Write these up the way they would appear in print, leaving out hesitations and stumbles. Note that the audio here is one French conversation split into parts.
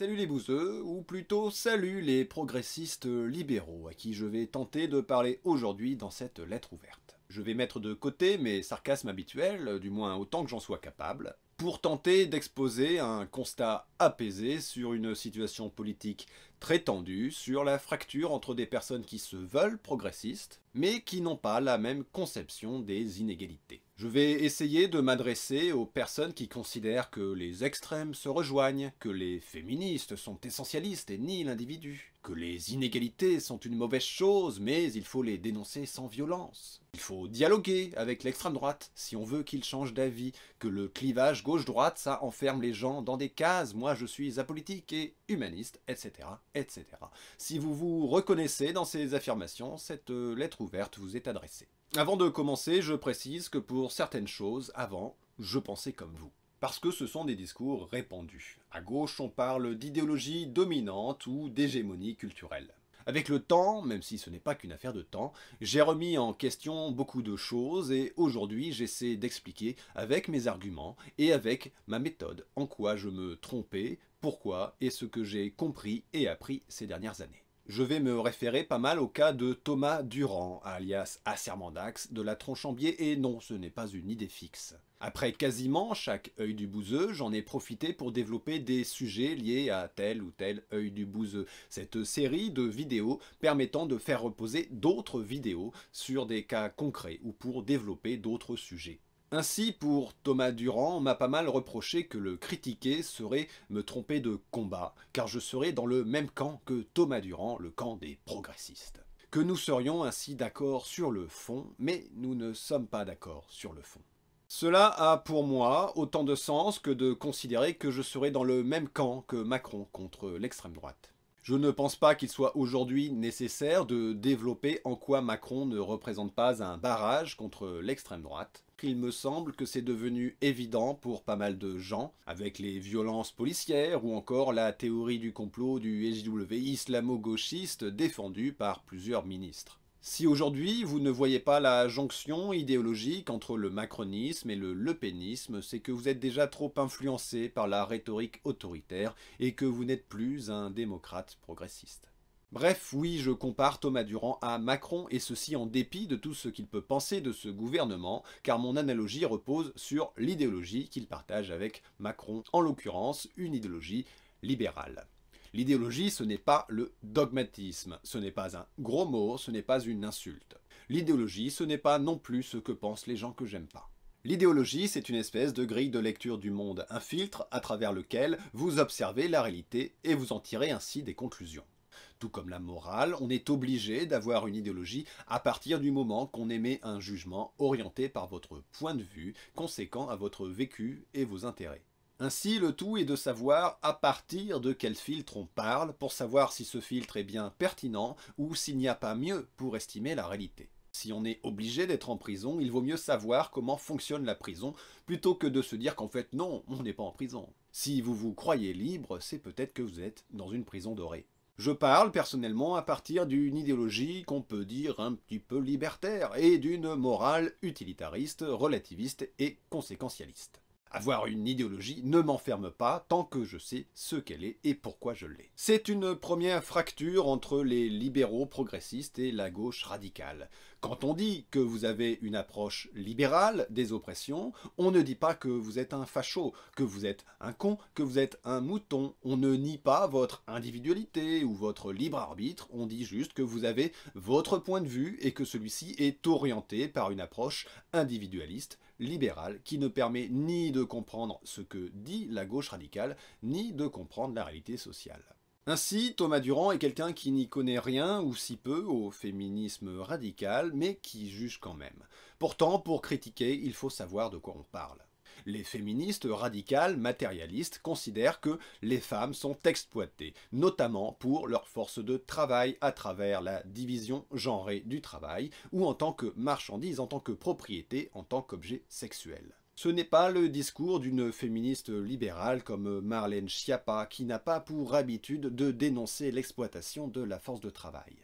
Salut les bouseux, ou plutôt salut les progressistes libéraux, à qui je vais tenter de parler aujourd'hui dans cette lettre ouverte. Je vais mettre de côté mes sarcasmes habituels, du moins autant que j'en sois capable, pour tenter d'exposer un constat apaisé sur une situation politique très tendue, sur la fracture entre des personnes qui se veulent progressistes, mais qui n'ont pas la même conception des inégalités. Je vais essayer de m'adresser aux personnes qui considèrent que les extrêmes se rejoignent, que les féministes sont essentialistes et nient l'individu, que les inégalités sont une mauvaise chose, mais il faut les dénoncer sans violence. Il faut dialoguer avec l'extrême droite si on veut qu'ils changent d'avis, que le clivage gauche-droite, ça enferme les gens dans des cases, moi je suis apolitique et humaniste, etc., etc. Si vous vous reconnaissez dans ces affirmations, cette lettre ouverte vous est adressée. Avant de commencer, je précise que pour certaines choses, avant, je pensais comme vous. Parce que ce sont des discours répandus. À gauche, on parle d'idéologie dominante ou d'hégémonie culturelle. Avec le temps, même si ce n'est pas qu'une affaire de temps, j'ai remis en question beaucoup de choses et aujourd'hui j'essaie d'expliquer avec mes arguments et avec ma méthode en quoi je me trompais, pourquoi et ce que j'ai compris et appris ces dernières années. Je vais me référer pas mal au cas de Thomas Durand, alias Assermendax, de la Tronchambier, et non, ce n'est pas une idée fixe. Après quasiment chaque œil du bouseux, j'en ai profité pour développer des sujets liés à tel ou tel œil du bouseux. Cette série de vidéos permettant de faire reposer d'autres vidéos sur des cas concrets ou pour développer d'autres sujets. Ainsi, pour Thomas Durand, on m'a pas mal reproché que le critiquer serait me tromper de combat, car je serais dans le même camp que Thomas Durand, le camp des progressistes. Que nous serions ainsi d'accord sur le fond, mais nous ne sommes pas d'accord sur le fond. Cela a pour moi autant de sens que de considérer que je serais dans le même camp que Macron contre l'extrême droite. Je ne pense pas qu'il soit aujourd'hui nécessaire de développer en quoi Macron ne représente pas un barrage contre l'extrême droite. Il me semble que c'est devenu évident pour pas mal de gens, avec les violences policières ou encore la théorie du complot du SJW islamo-gauchiste défendue par plusieurs ministres. Si aujourd'hui vous ne voyez pas la jonction idéologique entre le macronisme et le lepénisme, c'est que vous êtes déjà trop influencé par la rhétorique autoritaire et que vous n'êtes plus un démocrate progressiste. Bref, oui, je compare Thomas Durand à Macron, et ceci en dépit de tout ce qu'il peut penser de ce gouvernement, car mon analogie repose sur l'idéologie qu'il partage avec Macron, en l'occurrence une idéologie libérale. L'idéologie, ce n'est pas le dogmatisme, ce n'est pas un gros mot, ce n'est pas une insulte. L'idéologie, ce n'est pas non plus ce que pensent les gens que j'aime pas. L'idéologie, c'est une espèce de grille de lecture du monde, un filtre à travers lequel vous observez la réalité et vous en tirez ainsi des conclusions. Tout comme la morale, on est obligé d'avoir une idéologie à partir du moment qu'on émet un jugement orienté par votre point de vue, conséquent à votre vécu et vos intérêts. Ainsi, le tout est de savoir à partir de quel filtre on parle pour savoir si ce filtre est bien pertinent ou s'il n'y a pas mieux pour estimer la réalité. Si on est obligé d'être en prison, il vaut mieux savoir comment fonctionne la prison plutôt que de se dire qu'en fait non, on n'est pas en prison. Si vous vous croyez libre, c'est peut-être que vous êtes dans une prison dorée. Je parle personnellement à partir d'une idéologie qu'on peut dire un petit peu libertaire et d'une morale utilitariste, relativiste et conséquentialiste. Avoir une idéologie ne m'enferme pas tant que je sais ce qu'elle est et pourquoi je l'ai. C'est une première fracture entre les libéraux progressistes et la gauche radicale. Quand on dit que vous avez une approche libérale des oppressions, on ne dit pas que vous êtes un facho, que vous êtes un con, que vous êtes un mouton. On ne nie pas votre individualité ou votre libre arbitre, on dit juste que vous avez votre point de vue et que celui-ci est orienté par une approche individualiste, libérale, qui ne permet ni de comprendre ce que dit la gauche radicale, ni de comprendre la réalité sociale. Ainsi, Thomas Durand est quelqu'un qui n'y connaît rien ou si peu au féminisme radical, mais qui juge quand même. Pourtant, pour critiquer, il faut savoir de quoi on parle. Les féministes radicales matérialistes considèrent que les femmes sont exploitées, notamment pour leur force de travail à travers la division genrée du travail, ou en tant que marchandise, en tant que propriété, en tant qu'objet sexuel. Ce n'est pas le discours d'une féministe libérale comme Marlène Schiappa qui n'a pas pour habitude de dénoncer l'exploitation de la force de travail.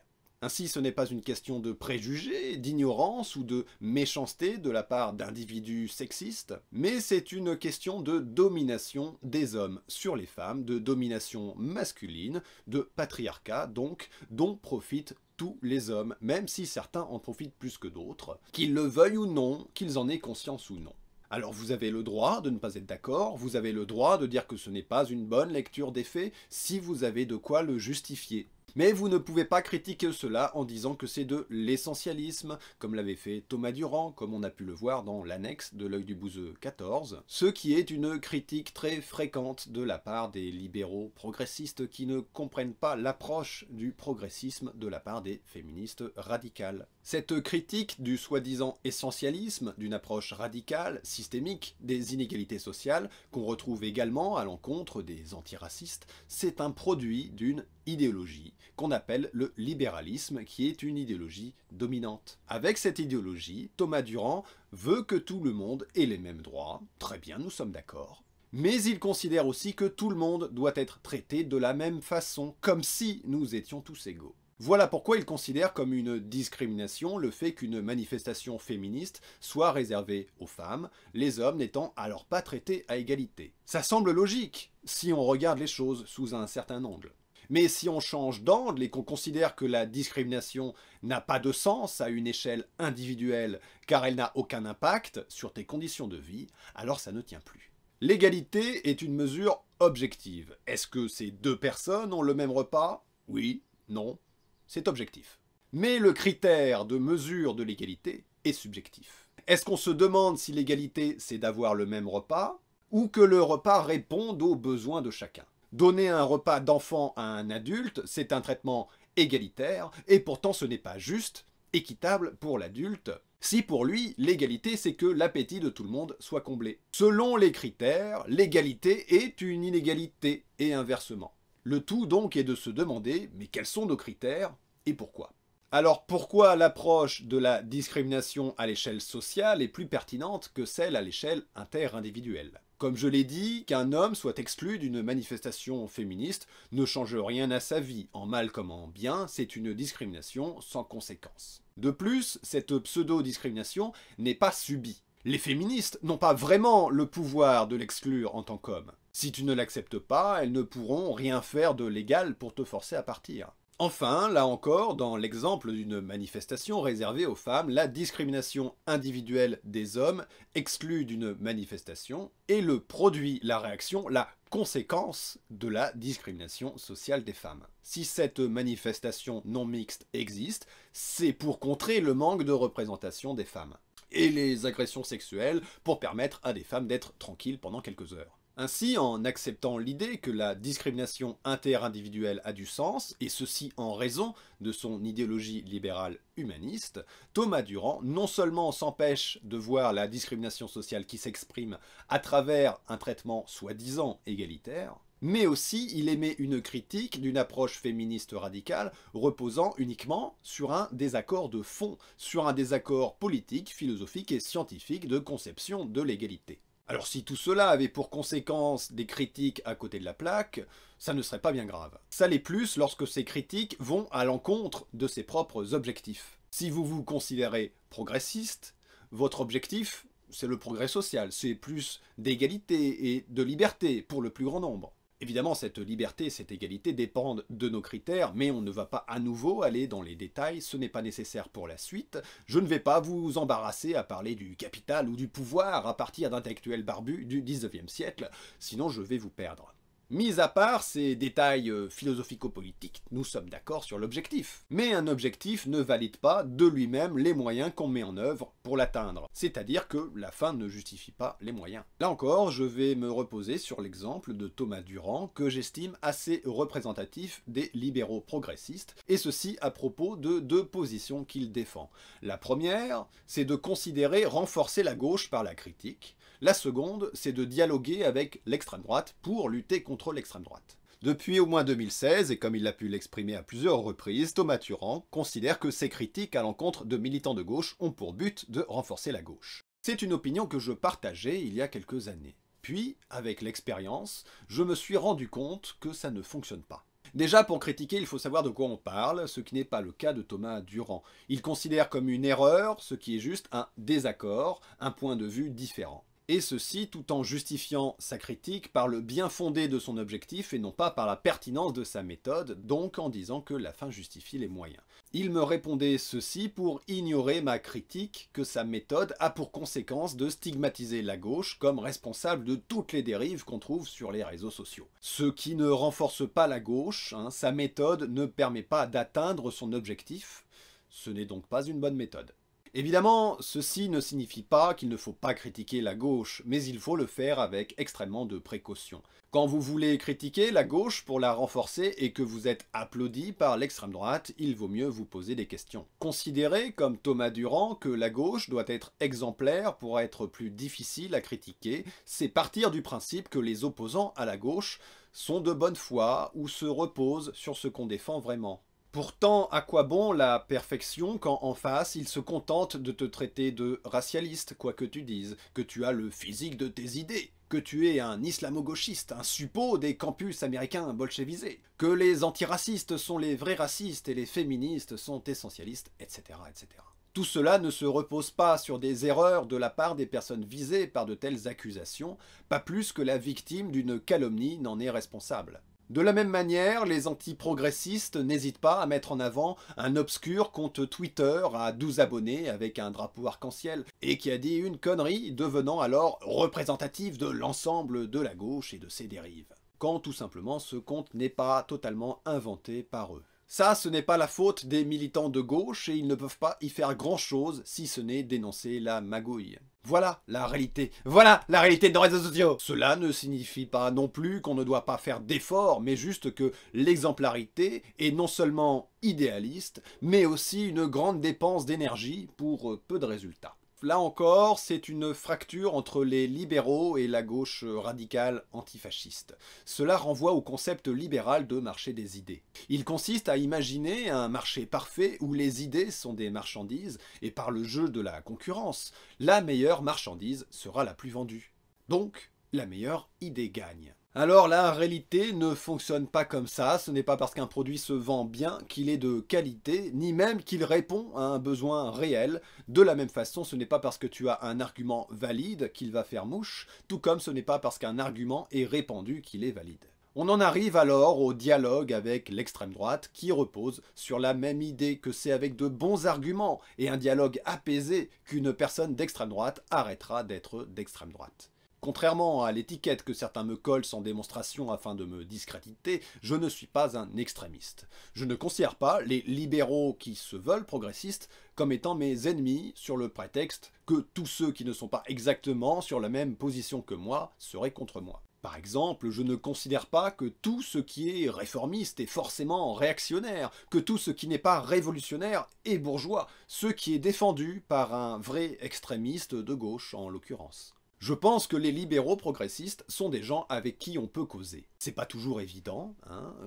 Ainsi, ce n'est pas une question de préjugés, d'ignorance ou de méchanceté de la part d'individus sexistes, mais c'est une question de domination des hommes sur les femmes, de domination masculine, de patriarcat donc, dont profitent tous les hommes, même si certains en profitent plus que d'autres, qu'ils le veuillent ou non, qu'ils en aient conscience ou non. Alors vous avez le droit de ne pas être d'accord, vous avez le droit de dire que ce n'est pas une bonne lecture des faits si vous avez de quoi le justifier. Mais vous ne pouvez pas critiquer cela en disant que c'est de l'essentialisme, comme l'avait fait Thomas Durand, comme on a pu le voir dans l'annexe de L'Œil du Bouseux 14, ce qui est une critique très fréquente de la part des libéraux progressistes qui ne comprennent pas l'approche du progressisme de la part des féministes radicales. Cette critique du soi-disant essentialisme, d'une approche radicale, systémique, des inégalités sociales, qu'on retrouve également à l'encontre des antiracistes, c'est un produit d'une idéologie qu'on appelle le libéralisme, qui est une idéologie dominante. Avec cette idéologie, Thomas Durand veut que tout le monde ait les mêmes droits. Très bien, nous sommes d'accord. Mais il considère aussi que tout le monde doit être traité de la même façon, comme si nous étions tous égaux. Voilà pourquoi il considère comme une discrimination le fait qu'une manifestation féministe soit réservée aux femmes, les hommes n'étant alors pas traités à égalité. Ça semble logique, si on regarde les choses sous un certain angle. Mais si on change d'angle et qu'on considère que la discrimination n'a pas de sens à une échelle individuelle car elle n'a aucun impact sur tes conditions de vie, alors ça ne tient plus. L'égalité est une mesure objective. Est-ce que ces deux personnes ont le même repas? Oui, non. C'est objectif. Mais le critère de mesure de l'égalité est subjectif. Est-ce qu'on se demande si l'égalité c'est d'avoir le même repas ou que le repas réponde aux besoins de chacun? Donner un repas d'enfant à un adulte, c'est un traitement égalitaire et pourtant ce n'est pas juste, équitable pour l'adulte, si pour lui l'égalité c'est que l'appétit de tout le monde soit comblé. Selon les critères, l'égalité est une inégalité et inversement. Le tout donc est de se demander, mais quels sont nos critères et pourquoi? Alors pourquoi l'approche de la discrimination à l'échelle sociale est plus pertinente que celle à l'échelle interindividuelle? Comme je l'ai dit, qu'un homme soit exclu d'une manifestation féministe ne change rien à sa vie, en mal comme en bien, c'est une discrimination sans conséquence. De plus, cette pseudo-discrimination n'est pas subie. Les féministes n'ont pas vraiment le pouvoir de l'exclure en tant qu'homme. Si tu ne l'acceptes pas, elles ne pourront rien faire de légal pour te forcer à partir. Enfin, là encore, dans l'exemple d'une manifestation réservée aux femmes, la discrimination individuelle des hommes exclue d'une manifestation est le produit, la réaction, la conséquence de la discrimination sociale des femmes. Si cette manifestation non mixte existe, c'est pour contrer le manque de représentation des femmes et les agressions sexuelles pour permettre à des femmes d'être tranquilles pendant quelques heures. Ainsi, en acceptant l'idée que la discrimination interindividuelle a du sens, et ceci en raison de son idéologie libérale humaniste, Thomas Durand non seulement s'empêche de voir la discrimination sociale qui s'exprime à travers un traitement soi-disant égalitaire, mais aussi il émet une critique d'une approche féministe radicale reposant uniquement sur un désaccord de fond, sur un désaccord politique, philosophique et scientifique de conception de l'égalité. Alors si tout cela avait pour conséquence des critiques à côté de la plaque, ça ne serait pas bien grave. Ça l'est plus lorsque ces critiques vont à l'encontre de ses propres objectifs. Si vous vous considérez progressiste, votre objectif, c'est le progrès social, c'est plus d'égalité et de liberté pour le plus grand nombre. Évidemment, cette liberté et cette égalité dépendent de nos critères, mais on ne va pas à nouveau aller dans les détails, ce n'est pas nécessaire pour la suite. Je ne vais pas vous embarrasser à parler du capital ou du pouvoir à partir d'intellectuels barbus du 19e siècle, sinon je vais vous perdre. Mis à part ces détails philosophico-politiques, nous sommes d'accord sur l'objectif. Mais un objectif ne valide pas de lui-même les moyens qu'on met en œuvre pour l'atteindre. C'est-à-dire que la fin ne justifie pas les moyens. Là encore, je vais me reposer sur l'exemple de Thomas Durand, que j'estime assez représentatif des libéraux progressistes, et ceci à propos de deux positions qu'il défend. La première, c'est de considérer renforcer la gauche par la critique. La seconde, c'est de dialoguer avec l'extrême droite pour lutter contre l'extrême droite. Depuis au moins 2016, et comme il a pu l'exprimer à plusieurs reprises, Thomas Durand considère que ces critiques à l'encontre de militants de gauche ont pour but de renforcer la gauche. C'est une opinion que je partageais il y a quelques années. Puis, avec l'expérience, je me suis rendu compte que ça ne fonctionne pas. Déjà, pour critiquer, il faut savoir de quoi on parle, ce qui n'est pas le cas de Thomas Durand. Il considère comme une erreur ce qui est juste un désaccord, un point de vue différent. Et ceci tout en justifiant sa critique par le bien fondé de son objectif et non pas par la pertinence de sa méthode, donc en disant que la fin justifie les moyens. Il me répondait ceci pour ignorer ma critique que sa méthode a pour conséquence de stigmatiser la gauche comme responsable de toutes les dérives qu'on trouve sur les réseaux sociaux. Ce qui ne renforce pas la gauche, sa méthode ne permet pas d'atteindre son objectif, ce n'est donc pas une bonne méthode. Évidemment, ceci ne signifie pas qu'il ne faut pas critiquer la gauche, mais il faut le faire avec extrêmement de précaution. Quand vous voulez critiquer la gauche pour la renforcer et que vous êtes applaudi par l'extrême droite, il vaut mieux vous poser des questions. Considérez, comme Thomas Durand, que la gauche doit être exemplaire pour être plus difficile à critiquer, c'est partir du principe que les opposants à la gauche sont de bonne foi ou se reposent sur ce qu'on défend vraiment. Pourtant, à quoi bon la perfection quand en face, il se contente de te traiter de racialiste, quoi que tu dises, que tu as le physique de tes idées, que tu es un islamo-gauchiste, un suppôt des campus américains bolchevisés, que les antiracistes sont les vrais racistes et les féministes sont essentialistes, etc., etc. Tout cela ne se repose pas sur des erreurs de la part des personnes visées par de telles accusations, pas plus que la victime d'une calomnie n'en est responsable. De la même manière, les anti-progressistes n'hésitent pas à mettre en avant un obscur compte Twitter à 12 abonnés avec un drapeau arc-en-ciel et qui a dit une connerie devenant alors représentative de l'ensemble de la gauche et de ses dérives. Quand tout simplement ce compte n'est pas totalement inventé par eux. Ça, ce n'est pas la faute des militants de gauche et ils ne peuvent pas y faire grand-chose si ce n'est dénoncer la magouille. Voilà la réalité de nos réseaux sociaux. Cela ne signifie pas non plus qu'on ne doit pas faire d'efforts, mais juste que l'exemplarité est non seulement idéaliste, mais aussi une grande dépense d'énergie pour peu de résultats. Là encore, c'est une fracture entre les libéraux et la gauche radicale antifasciste. Cela renvoie au concept libéral de marché des idées. Il consiste à imaginer un marché parfait où les idées sont des marchandises et par le jeu de la concurrence, la meilleure marchandise sera la plus vendue. Donc, la meilleure idée gagne. Alors la réalité ne fonctionne pas comme ça, ce n'est pas parce qu'un produit se vend bien qu'il est de qualité, ni même qu'il répond à un besoin réel. De la même façon, ce n'est pas parce que tu as un argument valide qu'il va faire mouche, tout comme ce n'est pas parce qu'un argument est répandu qu'il est valide. On en arrive alors au dialogue avec l'extrême droite qui repose sur la même idée que c'est avec de bons arguments et un dialogue apaisé qu'une personne d'extrême droite arrêtera d'être d'extrême droite. Contrairement à l'étiquette que certains me collent sans démonstration afin de me discréditer, je ne suis pas un extrémiste. Je ne considère pas les libéraux qui se veulent progressistes comme étant mes ennemis sur le prétexte que tous ceux qui ne sont pas exactement sur la même position que moi seraient contre moi. Par exemple, je ne considère pas que tout ce qui est réformiste est forcément réactionnaire, que tout ce qui n'est pas révolutionnaire est bourgeois, ce qui est défendu par un vrai extrémiste de gauche en l'occurrence. Je pense que les libéraux progressistes sont des gens avec qui on peut causer. C'est pas toujours évident,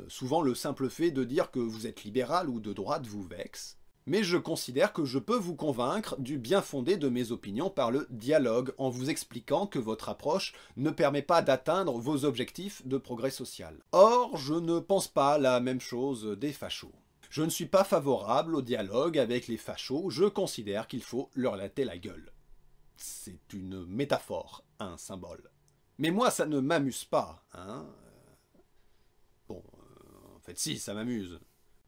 souvent le simple fait de dire que vous êtes libéral ou de droite vous vexe. Mais je considère que je peux vous convaincre du bien fondé de mes opinions par le dialogue en vous expliquant que votre approche ne permet pas d'atteindre vos objectifs de progrès social. Or, je ne pense pas la même chose des fachos. Je ne suis pas favorable au dialogue avec les fachos, je considère qu'il faut leur latter la gueule. C'est une métaphore, un symbole. Mais moi, ça ne m'amuse pas, Bon, en fait si, ça m'amuse.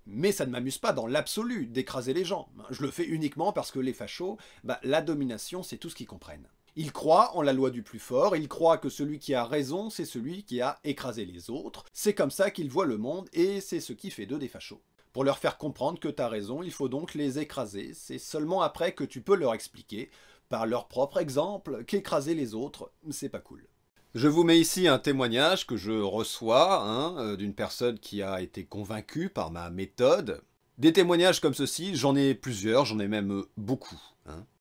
Mais ça ne m'amuse pas dans l'absolu d'écraser les gens. Je le fais uniquement parce que les fachos, la domination, c'est tout ce qu'ils comprennent. Ils croient en la loi du plus fort, ils croient que celui qui a raison, c'est celui qui a écrasé les autres. C'est comme ça qu'ils voient le monde et c'est ce qui fait d'eux des fachos. Pour leur faire comprendre que t'as raison, il faut donc les écraser. C'est seulement après que tu peux leur expliquer, par leur propre exemple, qu'écraser les autres, c'est pas cool. Je vous mets ici un témoignage que je reçois d'une personne qui a été convaincue par ma méthode. Des témoignages comme ceci, j'en ai plusieurs, j'en ai même beaucoup.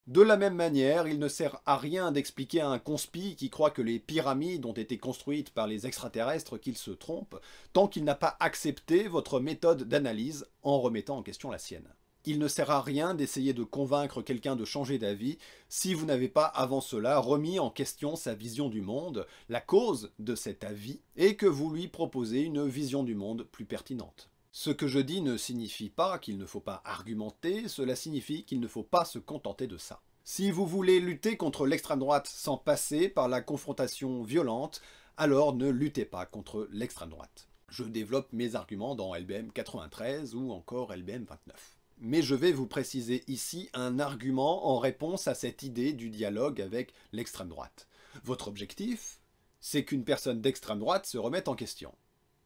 De la même manière, il ne sert à rien d'expliquer à un conspi qui croit que les pyramides ont été construites par les extraterrestres qu'il se trompe, tant qu'il n'a pas accepté votre méthode d'analyse en remettant en question la sienne. Il ne sert à rien d'essayer de convaincre quelqu'un de changer d'avis si vous n'avez pas avant cela remis en question sa vision du monde, la cause de cet avis, et que vous lui proposez une vision du monde plus pertinente. Ce que je dis ne signifie pas qu'il ne faut pas argumenter, cela signifie qu'il ne faut pas se contenter de ça. Si vous voulez lutter contre l'extrême droite sans passer par la confrontation violente, alors ne luttez pas contre l'extrême droite. Je développe mes arguments dans LBM 93 ou encore LBM 29. Mais je vais vous préciser ici un argument en réponse à cette idée du dialogue avec l'extrême droite. Votre objectif, c'est qu'une personne d'extrême droite se remette en question.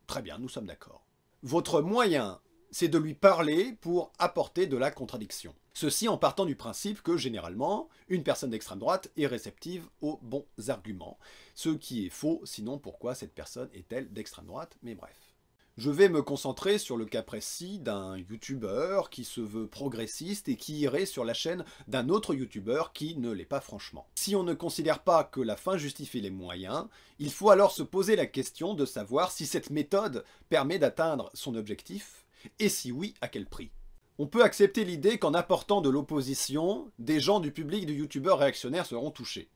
Très bien, nous sommes d'accord. Votre moyen, c'est de lui parler pour apporter de la contradiction. Ceci en partant du principe que, généralement, une personne d'extrême droite est réceptive aux bons arguments. Ce qui est faux, sinon pourquoi cette personne est-elle d'extrême droite? Mais bref. Je vais me concentrer sur le cas précis d'un youtubeur qui se veut progressiste et qui irait sur la chaîne d'un autre youtubeur qui ne l'est pas franchement. Si on ne considère pas que la fin justifie les moyens, il faut alors se poser la question de savoir si cette méthode permet d'atteindre son objectif, et si oui, à quel prix. On peut accepter l'idée qu'en apportant de l'opposition, des gens du public du youtubeur réactionnaire seront touchés.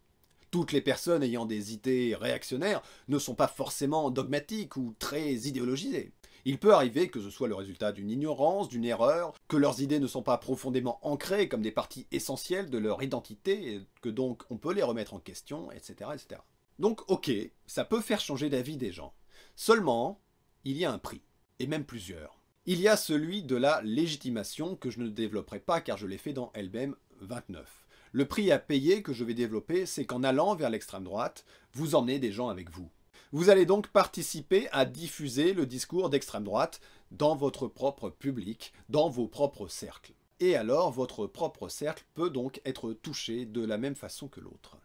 Toutes les personnes ayant des idées réactionnaires ne sont pas forcément dogmatiques ou très idéologisées. Il peut arriver que ce soit le résultat d'une ignorance, d'une erreur, que leurs idées ne sont pas profondément ancrées comme des parties essentielles de leur identité, et que donc on peut les remettre en question, etc., etc. Donc ok, ça peut faire changer d'avis des gens. Seulement, il y a un prix, et même plusieurs. Il y a celui de la légitimation que je ne développerai pas car je l'ai fait dans LBM 29. Le prix à payer que je vais développer, c'est qu'en allant vers l'extrême droite, vous emmenez des gens avec vous. Vous allez donc participer à diffuser le discours d'extrême droite dans votre propre public, dans vos propres cercles. Et alors, votre propre cercle peut donc être touché de la même façon que l'autre.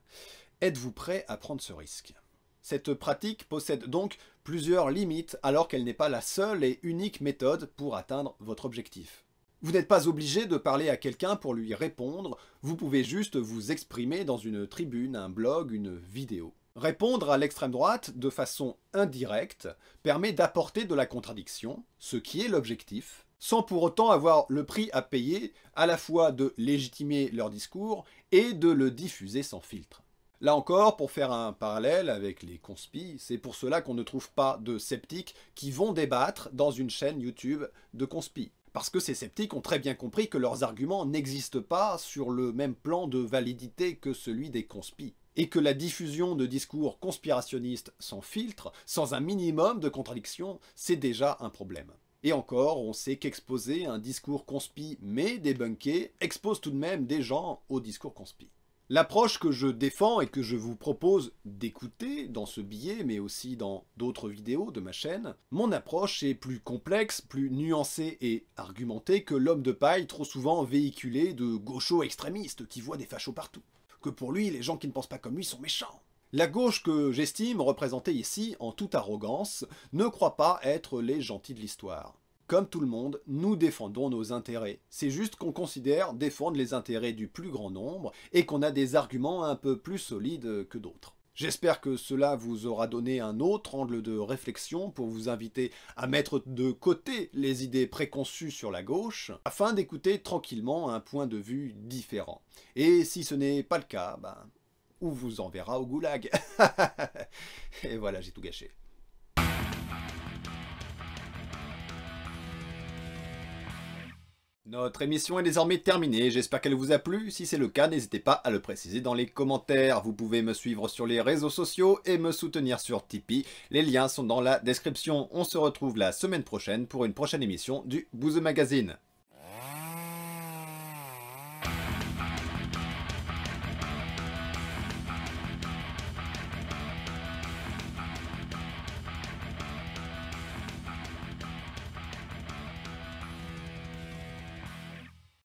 Êtes-vous prêt à prendre ce risque? Cette pratique possède donc plusieurs limites alors qu'elle n'est pas la seule et unique méthode pour atteindre votre objectif. Vous n'êtes pas obligé de parler à quelqu'un pour lui répondre, vous pouvez juste vous exprimer dans une tribune, un blog, une vidéo. Répondre à l'extrême droite de façon indirecte permet d'apporter de la contradiction, ce qui est l'objectif, sans pour autant avoir le prix à payer à la fois de légitimer leur discours et de le diffuser sans filtre. Là encore, pour faire un parallèle avec les conspis, c'est pour cela qu'on ne trouve pas de sceptiques qui vont débattre dans une chaîne YouTube de conspis. Parce que ces sceptiques ont très bien compris que leurs arguments n'existent pas sur le même plan de validité que celui des conspis. Et que la diffusion de discours conspirationnistes sans filtre, sans un minimum de contradiction, c'est déjà un problème. Et encore, on sait qu'exposer un discours conspi mais débunké expose tout de même des gens au discours conspi. L'approche que je défends et que je vous propose d'écouter dans ce billet, mais aussi dans d'autres vidéos de ma chaîne, mon approche est plus complexe, plus nuancée et argumentée que l'homme de paille trop souvent véhiculé de gauchos extrémistes qui voient des fachos partout. Que pour lui, les gens qui ne pensent pas comme lui sont méchants. La gauche que j'estime représentée ici, en toute arrogance, ne croit pas être les gentils de l'histoire. Comme tout le monde, nous défendons nos intérêts. C'est juste qu'on considère défendre les intérêts du plus grand nombre et qu'on a des arguments un peu plus solides que d'autres. J'espère que cela vous aura donné un autre angle de réflexion pour vous inviter à mettre de côté les idées préconçues sur la gauche, afin d'écouter tranquillement un point de vue différent. Et si ce n'est pas le cas, on vous enverra au goulag. Et voilà, j'ai tout gâché. Notre émission est désormais terminée, j'espère qu'elle vous a plu. Si c'est le cas, n'hésitez pas à le préciser dans les commentaires. Vous pouvez me suivre sur les réseaux sociaux et me soutenir sur Tipeee. Les liens sont dans la description. On se retrouve la semaine prochaine pour une prochaine émission du Bouzeux Magazine.